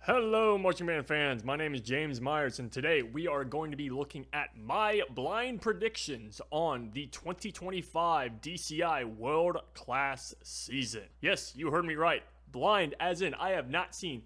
Hello, Marching Band fans. My name is James Myers, and today we are going to be looking at my blind predictions on the 2025 DCI World Class season. Yes, you heard me right. Blind, as in I have not seen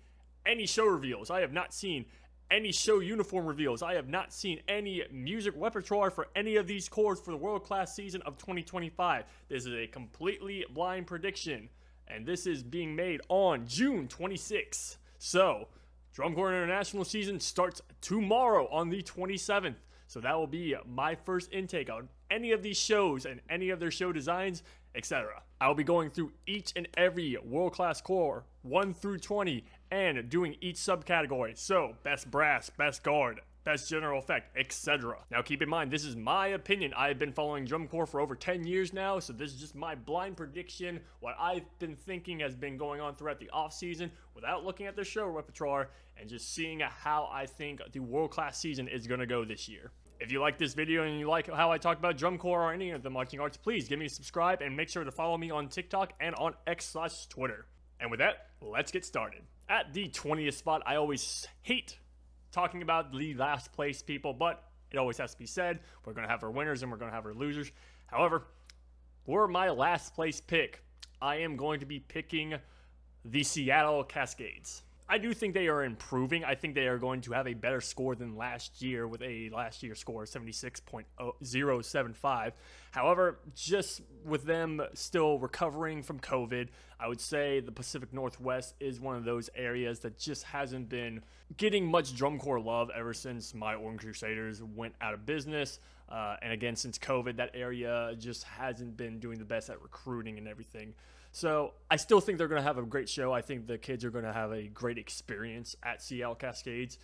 any show reveals. I have not seen any show uniform reveals. I have not seen any music repertoire for any of these corps for the World Class season of 2025. This is a completely blind prediction, and this is being made on June 26th. So, Drum Corps International season starts tomorrow on the 27th. So that will be my first intake on any of these shows and any of their show designs, etc. I'll be going through each and every world-class corps, 1 through 20, and doing each subcategory. So, best brass, best guard, best general effect, etc. Now keep in mind, this is my opinion. I've been following Drum Corps for over 10 years now, so this is just my blind prediction. What I've been thinking has been going on throughout the off season without looking at their show repertoire and just seeing how I think the World Class season is going to go this year. If you like this video and you like how I talk about Drum Corps or any of the marching arts, please give me a subscribe and make sure to follow me on TikTok and on X/Twitter. And with that, let's get started. At the 20th spot, I always hate talking about the last place people, but it always has to be said. We're going to have our winners and we're going to have our losers. However, for my last place pick, I am going to be picking the Seattle Cascades. I do think they are improving. I think they are going to have a better score than last year with a last year score of 76.075. However, just with them still recovering from COVID, I would say the Pacific Northwest is one of those areas that just hasn't been getting much drum corps love ever since my Orange Crusaders went out of business. And again, since COVID, that area just hasn't been doing the best at recruiting and everything. So I still think they're going to have a great show. I think the kids are going to have a great experience at Seattle Cascades.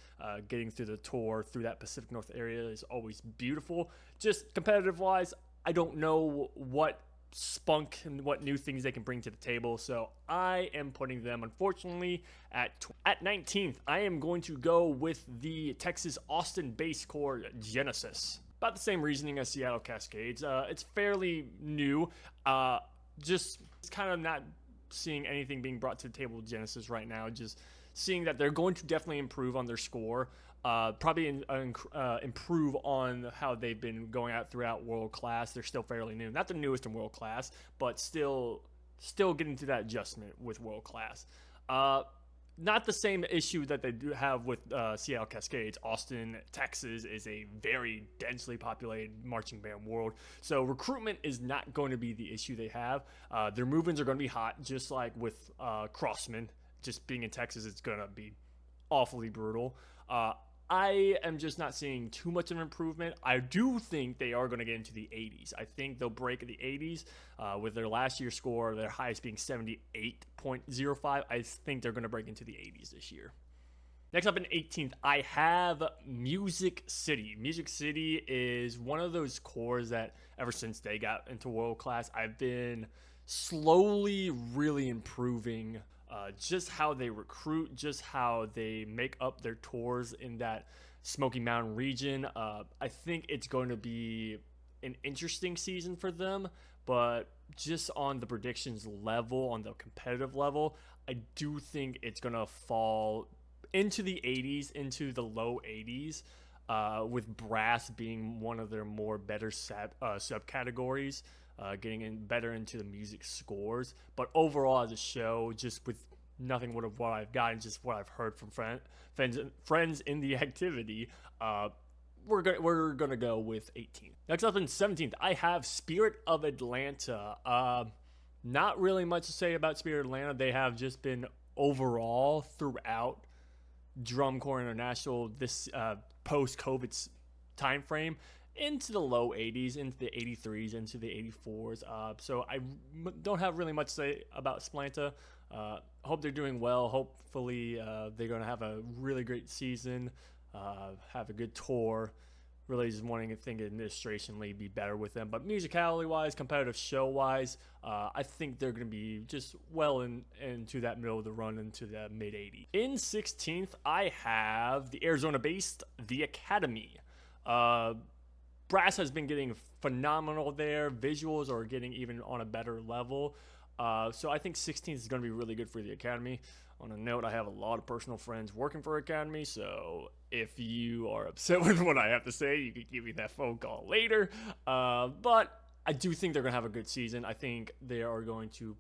Getting through the tour through that Pacific North area is always beautiful. Just competitive-wise, I don't know what spunk and what new things they can bring to the table. So I am putting them, unfortunately, at 19th. I am going to go with the Texas Austin-based corps Genesis. About the same reasoning as Seattle Cascades. It's fairly new. Just kind of not seeing anything being brought to the table with Genesis right now. Just seeing that they're going to definitely improve on their score. Probably improve on how they've been going out throughout World Class. They're still fairly new. Not the newest in World Class, but still getting to that adjustment with World Class. Not the same issue that they do have with Seattle Cascades. Austin, Texas is a very densely populated marching band world. So recruitment is not going to be the issue they have. Their move-ins are going to be hot, just like with Crossmen. Just being in Texas, it's going to be awfully brutal. I am just not seeing too much of an improvement. I do think they are going to get into the 80s. I think they'll break the 80s with their last year score, their highest being 78.05. I think they're going to break into the 80s this year. Next up in 18th, I have Music City. Music City is one of those corps that ever since they got into World Class, I've been slowly really improving just how they recruit, just how they make up their tours in that Smoky Mountain region. I think it's going to be an interesting season for them, but just on the predictions level, on the competitive level, I do think it's going to fall into the 80s, into the low 80s, with brass being one of their more better subcategories. Getting in better into the music scores, but overall as a show, just with nothing of what I've gotten, just what I've heard from friends in the activity, we're gonna go with 18th. Next up in 17th, I have Spirit of Atlanta. Not really much to say about Spirit of Atlanta. They have just been overall throughout Drum Corps International this post-COVID time frame, into the low 80s, into the 83s, into the 84s. So I don't have really much to say about Splanta. Hope they're doing well. Hopefully they're going to have a really great season, have a good tour. Really just wanting to think administrationally be better with them. But musicality-wise, competitive show-wise, I think they're going to be just well into that middle of the run, into the mid-80s. In 16th, I have the Arizona-based The Academy. Brass has been getting phenomenal there. Visuals are getting even on a better level. So I think 16th is going to be really good for the Academy. On a note, I have a lot of personal friends working for Academy, so if you are upset with what I have to say, you could give me that phone call later. But I do think they're going to have a good season. I think they are going to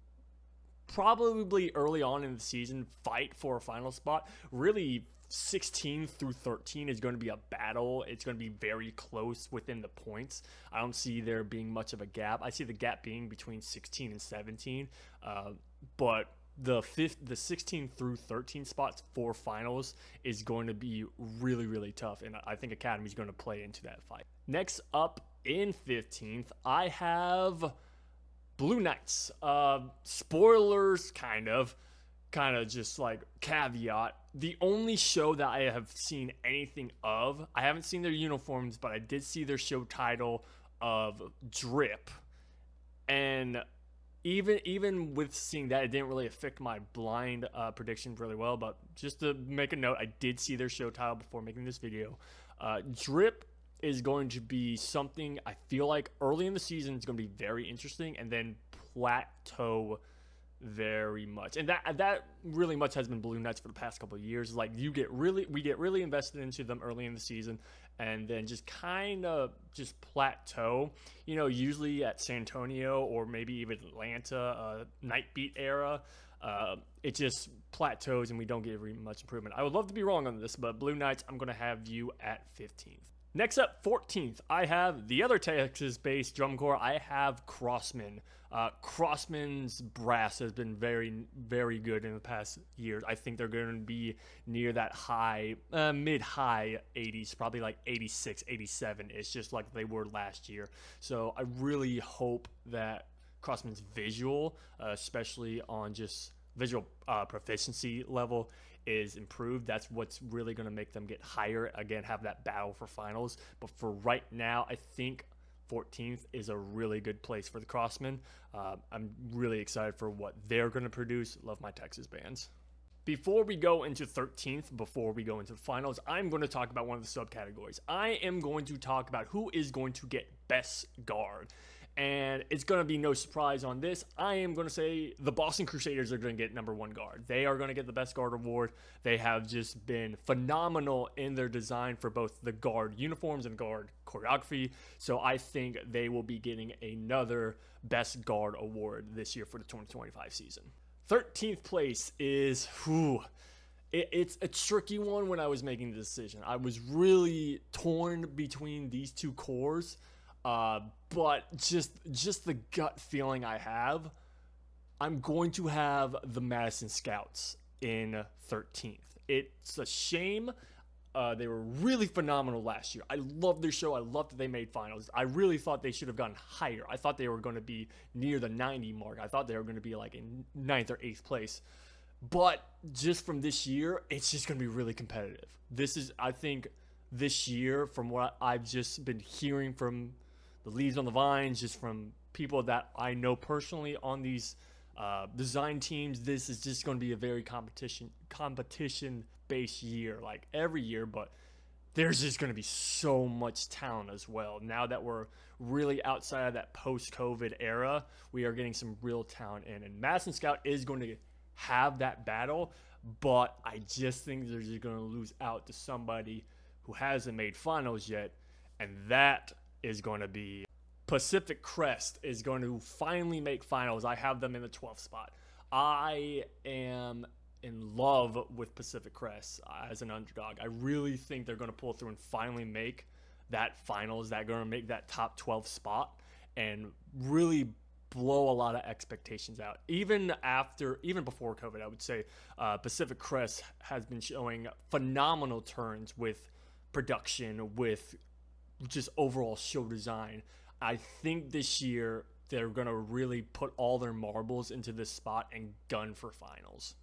probably early on in the season fight for a final spot. Really, 16 through 13 is going to be a battle. It's going to be very close within the points. I don't see there being much of a gap. I see the gap being between 16 and 17. But the 16 through 13 spots for finals is going to be really, really tough. And I think Academy is going to play into that fight. Next up in 15th, I have Blue Knights. Spoilers, kind of just like caveat. The only show that I have seen anything of, I haven't seen their uniforms, but I did see their show title of Drip. And even with seeing that, it didn't really affect my blind prediction really well. But just to make a note, I did see their show title before making this video. Drip is going to be something I feel like early in the season is going to be very interesting, and then plateau very much. And that really much has been Blue Knights for the past couple of years. Like we get really invested into them early in the season, and then just kind of just plateau. You know, usually at San Antonio or maybe even Atlanta, Night Beat era, it just plateaus and we don't get very much improvement. I would love to be wrong on this, but Blue Knights, I'm going to have you at 15th. Next up, 14th, I have the other Texas-based drum corps. I have Crossmen. Crossmen's brass has been very, very good in the past years. I think they're going to be near that mid-high 80s, probably like 86, 87. It's just like they were last year. So I really hope that Crossmen's visual, especially on just visual proficiency level, is improved. That's what's really going to make them get higher, again, have that battle for finals. But for right now, I think 14th is a really good place for the Crossmen. I'm really excited for what they're going to produce. Love my Texas bands. Before we go into 13th, before we go into the finals, I'm going to talk about one of the subcategories. I am going to talk about who is going to get best guard. And it's going to be no surprise on this. I am going to say the Boston Crusaders are going to get #1 guard. They are going to get the best guard award. They have just been phenomenal in their design for both the guard uniforms and guard choreography. So I think they will be getting another best guard award this year for the 2025 season. 13th place is, it's a tricky one when I was making the decision. I was really torn between these two corps. But just the gut feeling I have, I'm going to have the Madison Scouts in 13th. It's a shame. They were really phenomenal last year. I loved their show. I loved that they made finals. I really thought they should have gone higher. I thought they were going to be near the 90 mark. I thought they were going to be like in 9th or 8th place. But just from this year, it's just going to be really competitive. I think this year, from what I've just been hearing from the leaves on the vines, just from people that I know personally on these design teams, this is just going to be a very competition-based year, like every year. But there's just going to be so much talent as well. Now that we're really outside of that post-COVID era, we are getting some real talent in. And Madison Scout is going to have that battle, but I just think they're just going to lose out to somebody who hasn't made finals yet, and that is going to be Pacific Crest is going to finally make finals. I have them in the 12th spot. I am in love with Pacific Crest as an underdog. I really think they're going to pull through and finally make that finals. They're going to make that top 12 spot and really blow a lot of expectations out. Even before COVID, I would say Pacific Crest has been showing phenomenal turns with production, with just overall show design. I think this year they're going to really put all their marbles into this spot and gun for finals.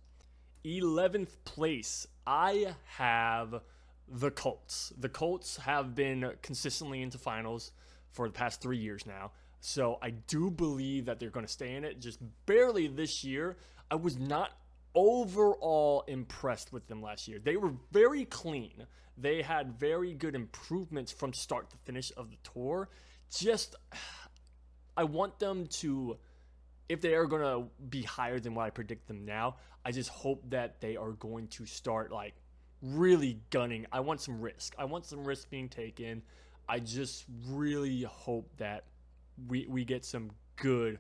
11th place, I have the Colts. The Colts have been consistently into finals for the past 3 years now. So I do believe that they're going to stay in it. Just barely this year. I was not overall impressed with them last year. They were very clean. They had very good improvements from start to finish of the tour. I want them to if they are going to be higher than what I predict them now, I just hope that they are going to start like really gunning. I want some risk. I want some risk being taken. I just really hope that we get some good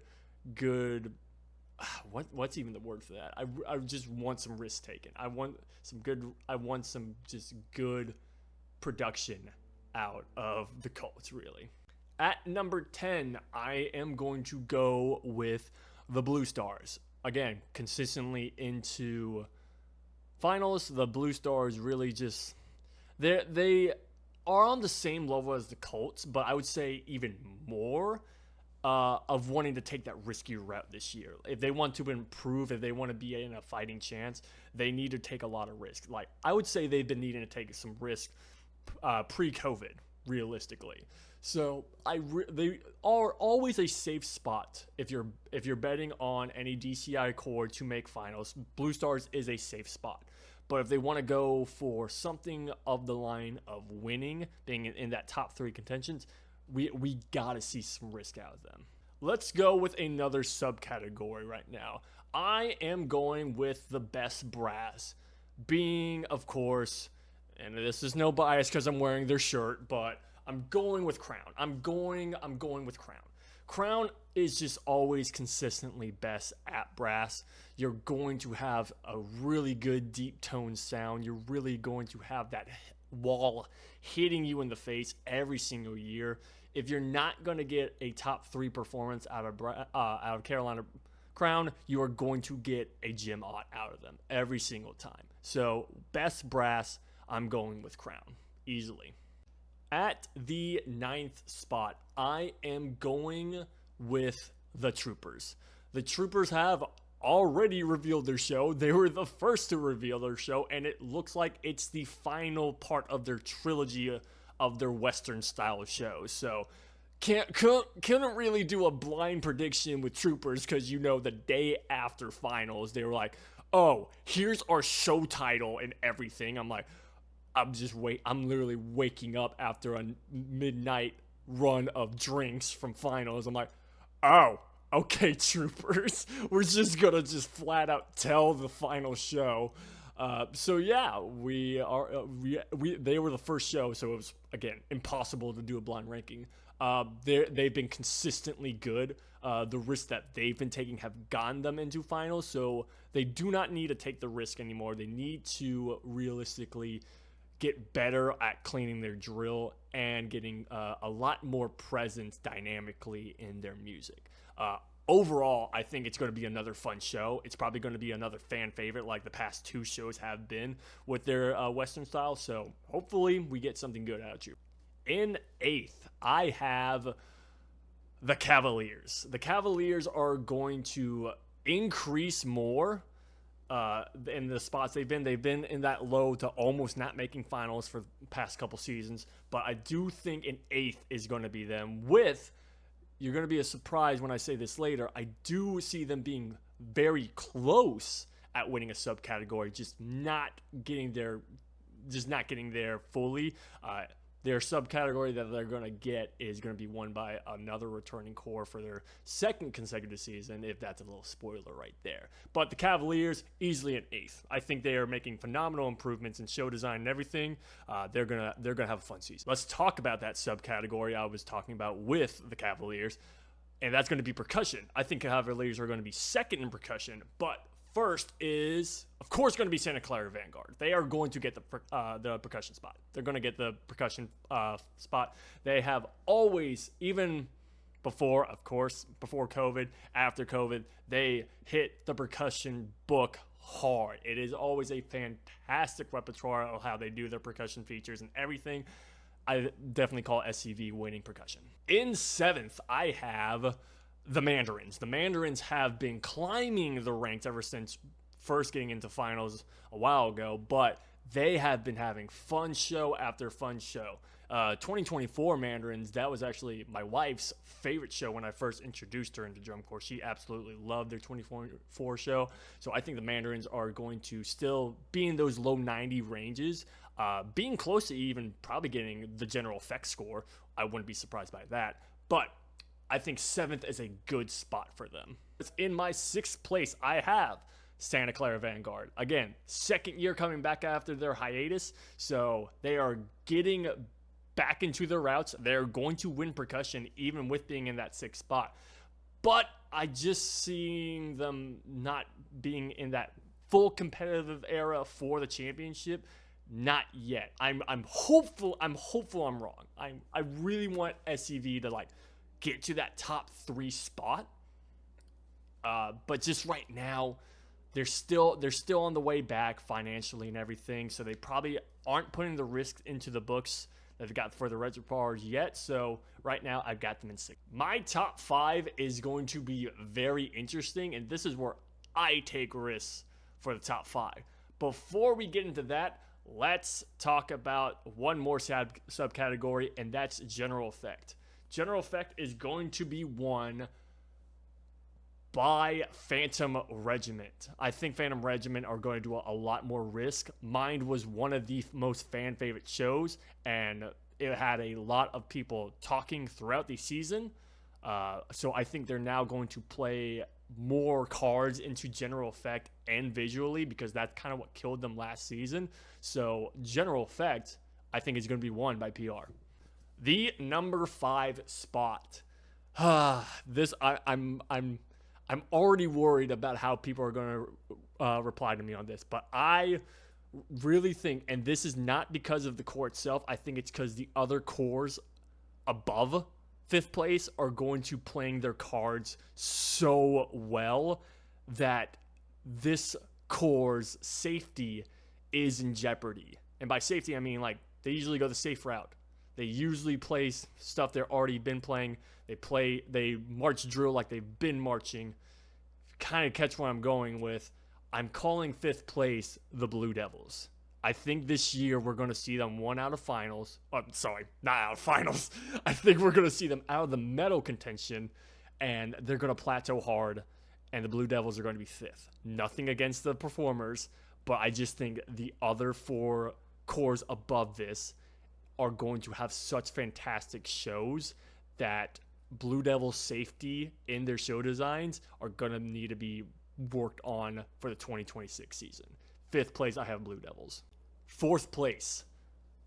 what's even the word for that? I just want some risk taken. I want some just good production out of the Colts, really. At number 10, I am going to go with the Blue Stars. Again, consistently into finals, the Blue Stars really just they are on the same level as the Colts, but I would say even more of wanting to take that risky route this year. If they want to improve, if they want to be in a fighting chance, they need to take a lot of risk. Like, I would say they've been needing to take some risk pre-COVID, realistically. So they are always a safe spot if you're betting on any DCI core to make finals. Blue Stars is a safe spot. But if they want to go for something of the line of winning, being in that top 3 contentions, we gotta see some risk out of them. Let's go with another subcategory right now. I am going with the best brass, being, of course, and this is no bias because I'm wearing their shirt, but I'm going with Crown. I'm going with Crown. Crown is just always consistently best at brass. You're going to have a really good deep tone sound. You're really going to have that wall hitting you in the face every single year. If you're not going to get a top 3 performance out of Carolina Crown, you are going to get a gem out of them every single time. So best brass, I'm going with Crown easily. At the 9th spot, I am going with the Troopers. The Troopers have already revealed their show. They were the first to reveal their show, and it looks like it's the final part of their trilogy of their Western style shows. So couldn't really do a blind prediction with Troopers because, you know, the day after finals, they were like, oh, here's our show title and everything. I'm like, I'm literally waking up after a midnight run of drinks from finals. I'm like, oh, okay, Troopers. We're just gonna flat out tell the final show. So yeah, they were the first show, so it was, again, impossible to do a blind ranking. They've been consistently good. The risks that they've been taking have gotten them into finals, so they do not need to take the risk anymore. They need to realistically get better at cleaning their drill and getting a lot more presence dynamically in their music. Overall, I think it's going to be another fun show. It's probably going to be another fan favorite like the past 2 shows have been with their Western style. So hopefully we get something good out of you. In 8th, I have the Cavaliers. The Cavaliers are going to increase more in the spots they've been. They've been in that low to almost not making finals for the past couple seasons. But I do think in 8th is going to be them with... You're going to be a surprise when I say this later. I do see them being very close at winning a subcategory, just not getting there fully. Their subcategory that they're going to get is going to be won by another returning core for their 2nd consecutive season, if that's a little spoiler right there. But the Cavaliers, easily an 8th. I think they are making phenomenal improvements in show design and everything. They're gonna have a fun season. Let's talk about that subcategory I was talking about with the Cavaliers, and that's going to be percussion. I think Cavaliers are going to be 2nd in percussion, but first is, of course, going to be Santa Clara Vanguard. They are going to get the percussion spot. They're going to get the percussion spot. They have always, even before, of course, before COVID, after COVID, they hit the percussion book hard. It is always a fantastic repertoire of how they do their percussion features and everything. I definitely call SCV winning percussion. In 7th, I have the Mandarins. The Mandarins have been climbing the ranks ever since first getting into finals a while ago, but they have been having fun show after fun show. 2024 Mandarins, that was actually my wife's favorite show when I first introduced her into drum corps. She absolutely loved their 2024 show. So I think the Mandarins are going to still be in those low 90 ranges, being close to even probably getting the general effects score. I wouldn't be surprised by that. But I think 7th is a good spot for them. In my 6th place, I have Santa Clara Vanguard. Again, second year coming back after their hiatus, so they are getting back into their routes. They're going to win percussion even with being in that 6th spot. But I just seeing them not being in that full competitive era for the championship. Not yet. I'm hopeful. I'm wrong. I really want SCV to like get to that top 3 spot. But just right now, they're still on the way back financially and everything. So they probably aren't putting the risk into the books that they've got for the reservoirs yet. So right now, I've got them in 6. My top 5 is going to be very interesting, and this is where I take risks for the top 5. Before we get into that, let's talk about one more subcategory, and that's general effect. General effect is going to be won by Phantom Regiment. I think Phantom Regiment are going to do a lot more risk. Mine was one of the most fan favorite shows, and it had a lot of people talking throughout the season. So I think they're now going to play more cards into general effect and visually, because that's kind of what killed them last season. So general effect, I think, is going to be won by PR. The number 5 spot. I'm already worried about how people are going to reply to me on this, but I really think, and this is not because of the core itself, I think it's because the other cores above 5th place are going to playing their cards so well that this core's safety is in jeopardy. And by safety, I mean like they usually go the safe route. They usually play stuff they've already been playing. They march drill like they've been marching. Kind of catch where I'm going with. I'm calling 5th place the Blue Devils. I think this year we're going to see them out of finals. Not out of finals. I think we're going to see them out of the medal contention, and they're going to plateau hard, and the Blue Devils are going to be 5th. Nothing against the performers, but I just think the other 4 cores above this are going to have such fantastic shows that Blue Devils safety in their show designs are going to need to be worked on for the 2026 season. 5th place, I have Blue Devils. 4th place,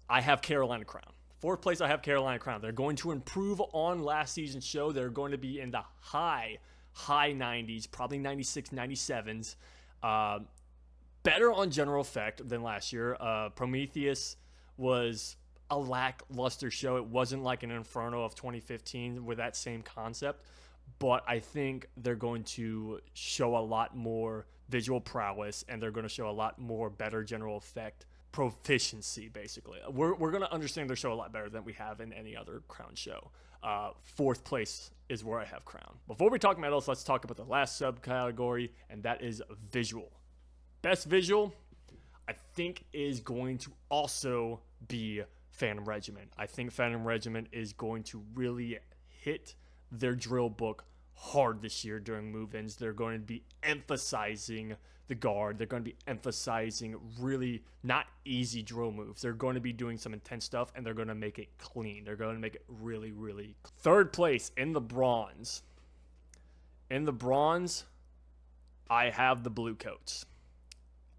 I have Carolina Crown. 4th place, I have Carolina Crown. They're going to improve on last season's show. They're going to be in the high 90s, probably 96, 97s. Better on general effect than last year. Prometheus was a lackluster show. It wasn't like an Inferno of 2015 with that same concept, but I think they're going to show a lot more visual prowess, and they're going to show a lot more better general effect proficiency, basically. We're going to understand their show a lot better than we have in any other Crown show. 4th place is where I have Crown. Before we talk medals, let's talk about the last subcategory, and that is visual. Best visual, I think, is going to also be Phantom Regiment. I think Phantom Regiment is going to really hit their drill book hard this year during move-ins. They're going to be emphasizing the guard. They're going to be emphasizing really not easy drill moves. They're going to be doing some intense stuff, and they're going to make it clean. They're going to make it really, really clean. 3rd place in the bronze. In the bronze, I have the Blue Coats.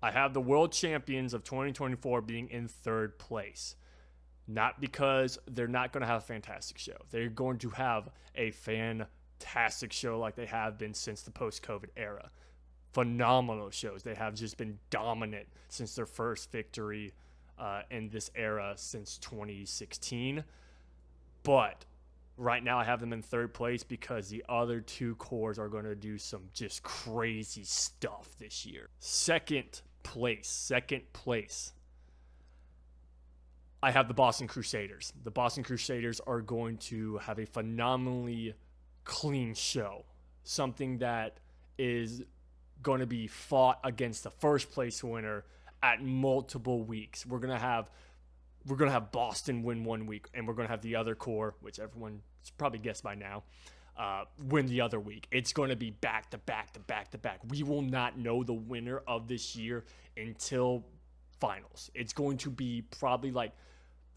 I have the world champions of 2024 being in 3rd place. Not because they're not going to have a fantastic show. They're going to have a fantastic show like they have been since the post-COVID era. Phenomenal shows. They have just been dominant since their first victory in this era since 2016. But right now I have them in 3rd place because the other 2 cores are going to do some just crazy stuff this year. Second place. I have the Boston Crusaders. The Boston Crusaders are going to have a phenomenally clean show. Something that is going to be fought against the 1st place winner at multiple weeks. We're going to have Boston win one week, and we're going to have the other core, which everyone's probably guessed by now, win the other week. It's going to be back to back to back to back. We will not know the winner of this year until finals. It's going to be probably like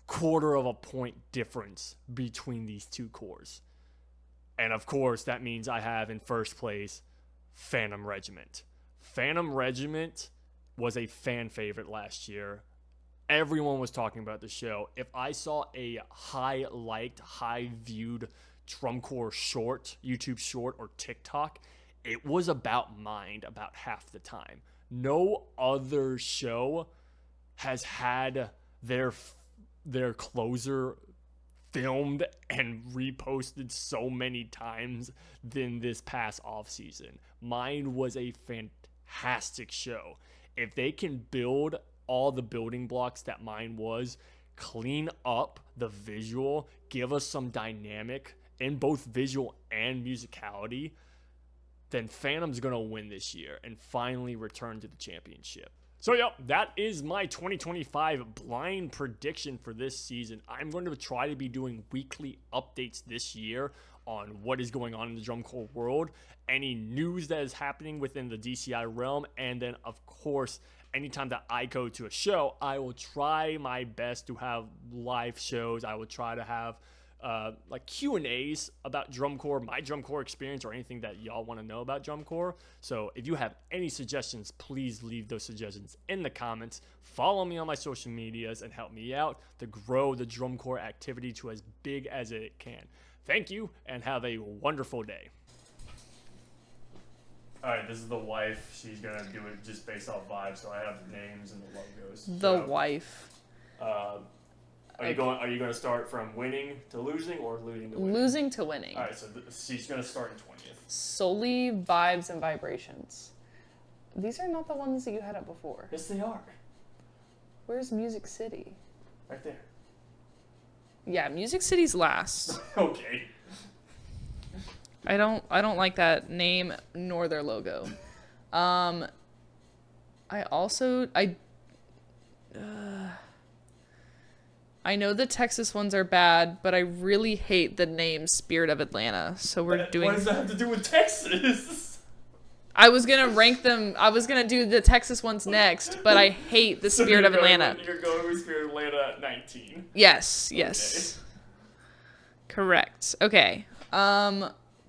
quarter of a point difference between these 2 cores. And of course, that means I have in first place Phantom Regiment. Phantom Regiment was a fan favorite last year. Everyone was talking about the show. If I saw a high-liked, high-viewed drum corps short, YouTube short, or TikTok, it was about Mind about half the time. No other show has had their closer filmed and reposted so many times than this past offseason. Mind was a fantastic show. If they can build all the building blocks that Mind was, clean up the visual, give us some dynamic in both visual and musicality, then Phantom's going to win this year and finally return to the championship. So, yeah, that is my 2025 blind prediction for this season. I'm going to try to be doing weekly updates this year on what is going on in the drum corps world, any news that is happening within the DCI realm, and then, of course, anytime that I go to a show, I will try my best to have live shows. I will try to have like Q&As about drum corps, my drum corps experience, or anything that y'all want to know about drum corps. So if you have any suggestions, please leave those suggestions in the comments. Follow me on my social medias and help me out to grow the drum corps activity to as big as it can. Thank you and have a wonderful day. All right, this is the wife. She's going to do it just based off vibes, so I have the names and the logos. The wife. Are you going to start from winning to losing or losing to winning? Losing to winning. All right, so she's going to start in 20th. Solely vibes and vibrations. These are not the ones that you had up before. Yes, they are. Where's Music City? Right there. Yeah, Music City's last. Okay. I don't like that name nor their logo. I know the Texas ones are bad, but I really hate the name Spirit of Atlanta. So we're doing. What does that have to do with Texas? I was gonna rank them. I was gonna do the Texas ones next, but I hate the Spirit of Atlanta. You're going with Spirit of Atlanta at 19. Yes. Okay. Correct. Okay.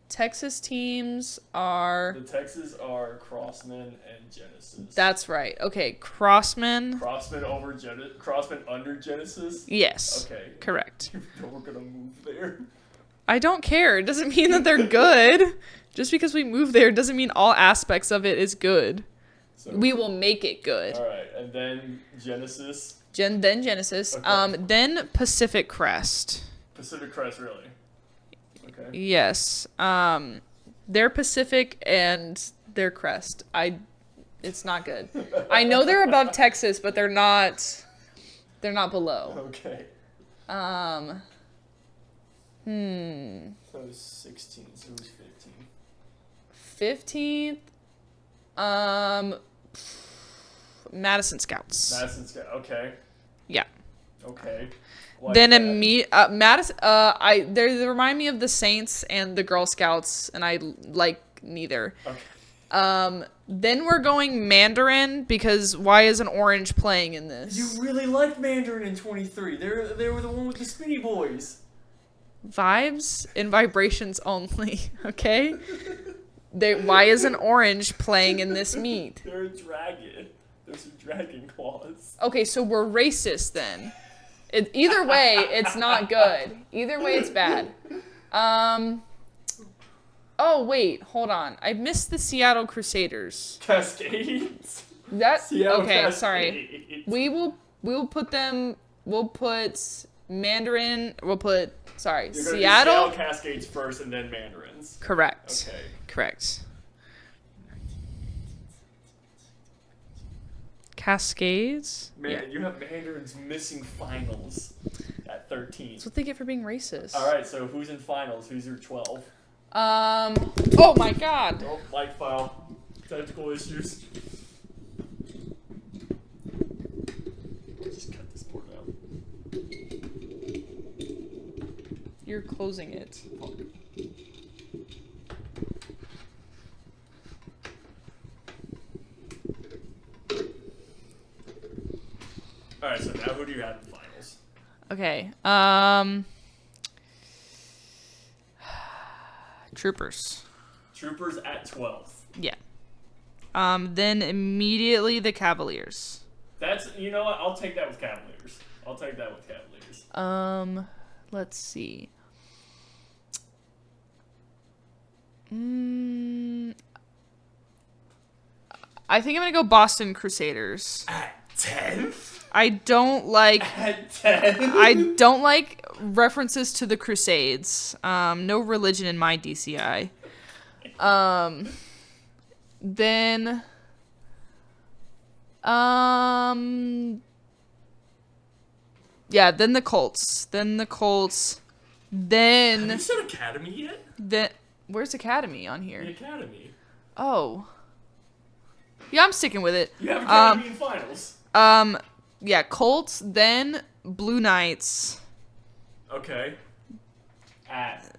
Texas teams are. The Texas are Crossmen and Genesis. That's right. Okay, Crossmen. Crossmen under Genesis? Yes. Okay. Correct. We're going to move there. I don't care. It doesn't mean that they're good. Just because we move there doesn't mean all aspects of it is good. So, we will make it good. All right. And then Genesis. Then Genesis. Okay. Then Pacific Crest. Pacific Crest, really? Okay. Yes. They're Pacific and they're Crest. It's not good. I know they're above Texas, but they're not below. Okay. So it was 16, so it was 15. 15th, Madison Scouts. Madison Scouts, okay. Yeah. Okay. Like then Madison. They remind me of the Saints and the Girl Scouts, and I like neither. Okay. Then we're going Mandarin because why is an orange playing in this? You really liked Mandarin in 23. They were the one with the skinny boys. Vibes and vibrations only. Okay. Why is an orange playing in this meet? They're a dragon. Those are dragon claws. Okay, so we're racist then. Either way, it's not good. Either way, it's bad. Oh, wait. Hold on. I missed the Seattle Crusaders. Cascades? Seattle okay, Cascades. Sorry. We'll put them... We'll put Mandarin... We'll put... Sorry. You're Seattle... Seattle Cascades first and then Mandarins. Correct. Okay. Correct. Cascades? Man, you have Mandarins missing finals at 13. That's what they get for being racist. All right, so who's in finals? Who's your 12? Oh my god. Oh, mic file. Technical issues. Just cut this board out. You're closing it. All right, so now who do you have in finals? Okay. Troopers. Troopers at 12th. Yeah. Then immediately the Cavaliers. That's, you know what? I'll take that with Cavaliers. Let's see. I think I'm gonna go Boston Crusaders. At 10th? I don't like. At 10? I don't like references to the Crusades. No religion in my DCI. Then. Yeah, then the Colts. Then. Have you said Academy yet? Where's Academy on here? The Academy. Oh. Yeah, I'm sticking with it. You have Academy in finals. Yeah, Colts, then Blue Knights. Okay. At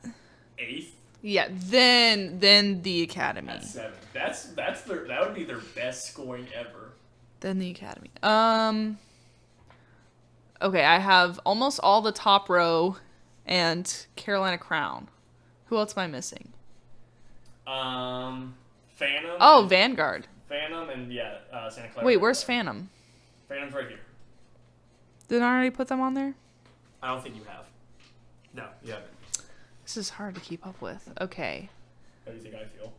8th. Yeah, then the Academy. At 7th. That would be their best scoring ever. Then the Academy. Okay, I have almost all the top row and Carolina Crown. Who else am I missing? Phantom. Oh, Vanguard. Phantom and Santa Clara. Wait, where's Phantom? Phantom's right here. Didn't I already put them on there? I don't think you have. No, you haven't. This is hard to keep up with. Okay. How do you think I feel?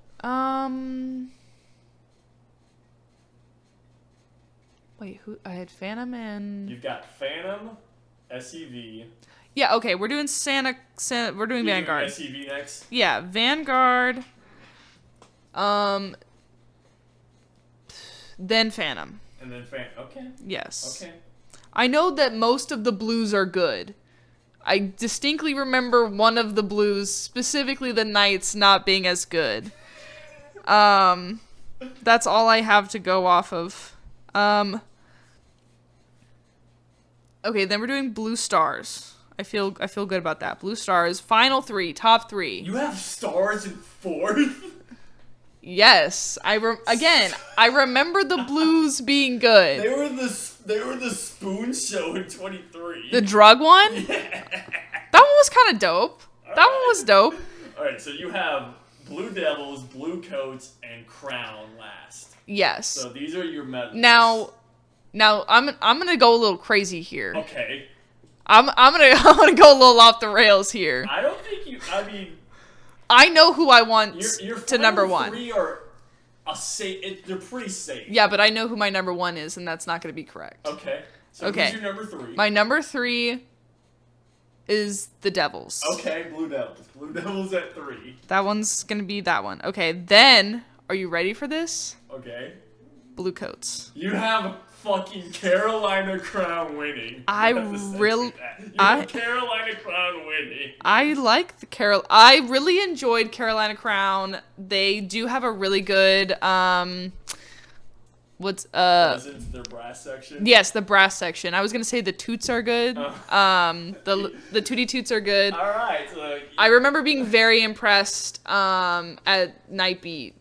Wait, who? I had Phantom and. You've got Phantom, SCV. Yeah. Okay, we're doing we're doing Vanguard. SCV next. Yeah, Vanguard. Then Phantom. And then Phantom. Okay. Yes. Okay. I know that most of the blues are good. I distinctly remember one of the blues, specifically the Knights, not being as good. That's all I have to go off of. Okay, then we're doing Blue Stars. I feel good about that. Blue Stars, final 3, top 3. You have Stars in 4th? Yes, I remember the blues being good. They were the Spoon Show in 23. The drug one? Yeah. That one was kind of dope. That one was dope. All right, so you have Blue Devils, Blue Coats, and Crown last. Yes. So these are your medals. Now I'm gonna go a little crazy here. Okay. I'm gonna go a little off the rails here. I don't think you. I mean, I know who I want your to number 1. 3 are they're pretty safe. Yeah, but I know who my number 1 is, and that's not gonna be correct. Okay. So Okay. who's your number 3? My number 3 is the Devils. Okay, Blue Devils. Blue Devils at 3. That one's gonna be that one. Okay, then are you ready for this? Okay. Blue Coats. You have fucking Carolina Crown winning. I have Carolina Crown winning. I really enjoyed Carolina Crown. They do have a really good Presents, their brass section. Yes, the brass section. I was gonna say the toots are good. The tootie toots are good. All right. So I remember being very impressed at Night Beat,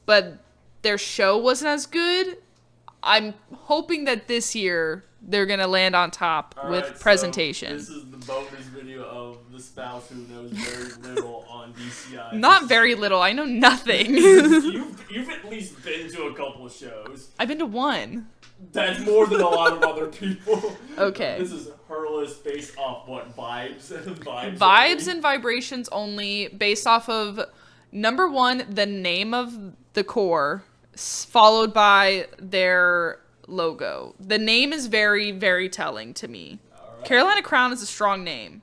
but their show wasn't as good. I'm hoping that this year they're gonna land on top with presentation. So this is the bonus video of the spouse who knows very little on DCI. Not very little. I know nothing. You've at least been to a couple of shows. I've been to 1. That's more than a lot of other people. Okay. This is her list based off what vibes Vibes and vibrations only, based off of number 1, the name of the corps, followed by their logo. The name is very, very telling to me. Right. Carolina Crown is a strong name.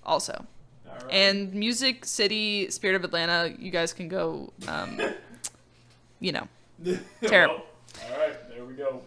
Also. Right. And Music City, Spirit of Atlanta, you guys can go, terrible. All right, there we go.